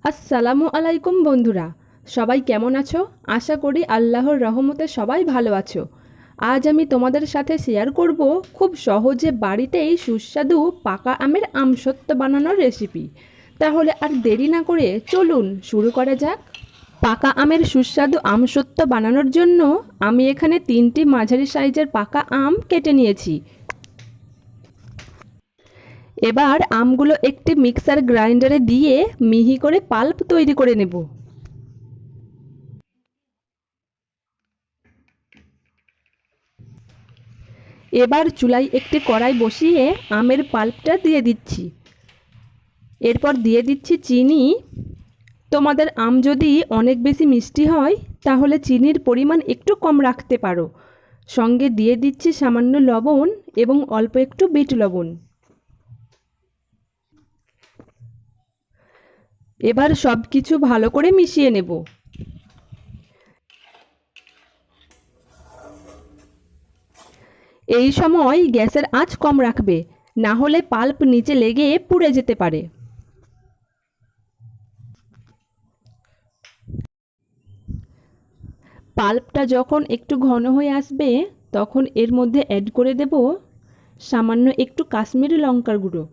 আসসালামু আলাইকুম বন্ধুরা, সবাই কেমন আছো? আশা করি আল্লাহর রহমতে সবাই ভালো আছো। আজ আমি তোমাদের সাথে শেয়ার করব খুব সহজে বাড়িতেই সুস্বাদু পাকা আমের আমসত্ত্ব বানানোর রেসিপি। তাহলে আর দেরি না করে চলুন শুরু করা যাক। পাকা আমের সুস্বাদু আমসত্ত্ব বানানোর জন্য আমি এখানে 3টি মাঝারি সাইজের পাকা আম কেটে নিয়েছি। এবার আমগুলো একটি মিক্সার গ্রাইন্ডারে দিয়ে মিহি করে পাল্প তৈরি করে নেব। এবার চুলায় একটি কড়াই বসিয়ে আমের পাল্পটা দিয়ে দিচ্ছি। এরপর দিয়ে দিচ্ছি চিনি। তোমাদের আম যদি অনেক বেশি মিষ্টি হয় তাহলে চিনির পরিমাণ একটু কম রাখতে পারো। সঙ্গে দিয়ে দিচ্ছি সামান্য লবণ এবং অল্প একটু বিট লবণ। এবার সব কিছু ভালো করে মিশিয়ে নেব। এই সময় গ্যাসের আঁচ কম রাখবে, না হলে পাল্প নিচে লেগে পুড়ে যেতে পারে। পাল্পটা যখন একটু ঘন হয়ে আসবে তখন এর মধ্যে অ্যাড করে দেব সামান্য একটু কাশ্মীরি লঙ্কার গুঁড়ো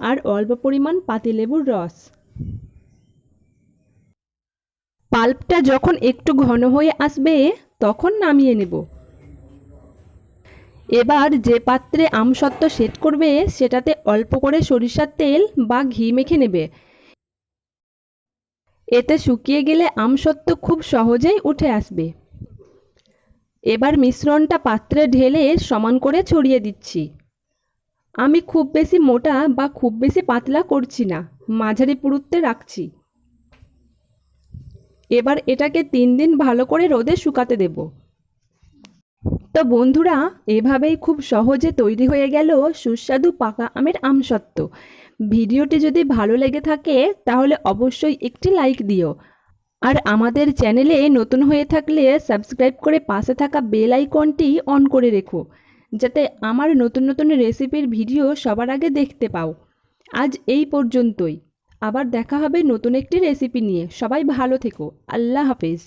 আর অল্প পরিমাণ পাতিলেবুর রস। পাল্পটা যখন একটু ঘন হয়ে আসবে তখন নামিয়ে নেব। এবার যে পাত্রে আমসত্ত্ব সেট করবে সেটাতে অল্প করে সরিষার তেল বা ঘি মেখে নেবে। এতে শুকিয়ে গেলে আমসত্ত্ব খুব সহজেই উঠে আসবে। এবার মিশ্রণটা পাত্রে ঢেলে সমান করে ছড়িয়ে দিচ্ছি। আমি খুব বেশি মোটা বা খুব বেশি পাতলা করছি না, মাঝারি পুরুত্বে রাখছি। এবার এটাকে 3 দিন ভালো করে রোদে শুকাতে দেব। তো বন্ধুরা, এভাবেই খুব সহজে তৈরি হয়ে গেল সুস্বাদু পাকা আমের আমসত্ত্ব। ভিডিওটি যদি ভালো লেগে থাকে তাহলে অবশ্যই একটি লাইক দিও। আর আমাদের চ্যানেলে নতুন হয়ে থাকলে সাবস্ক্রাইব করে পাশে থাকা বেল আইকনটি অন করে রেখো, যাতে আমার নতুন নতুন রেসিপির ভিডিও সবার আগে দেখতে পাও। আজ এই পর্যন্তই। আবার দেখা হবে নতুন একটি রেসিপি নিয়ে। সবাই ভালো থেকো। আল্লাহ হাফেজ।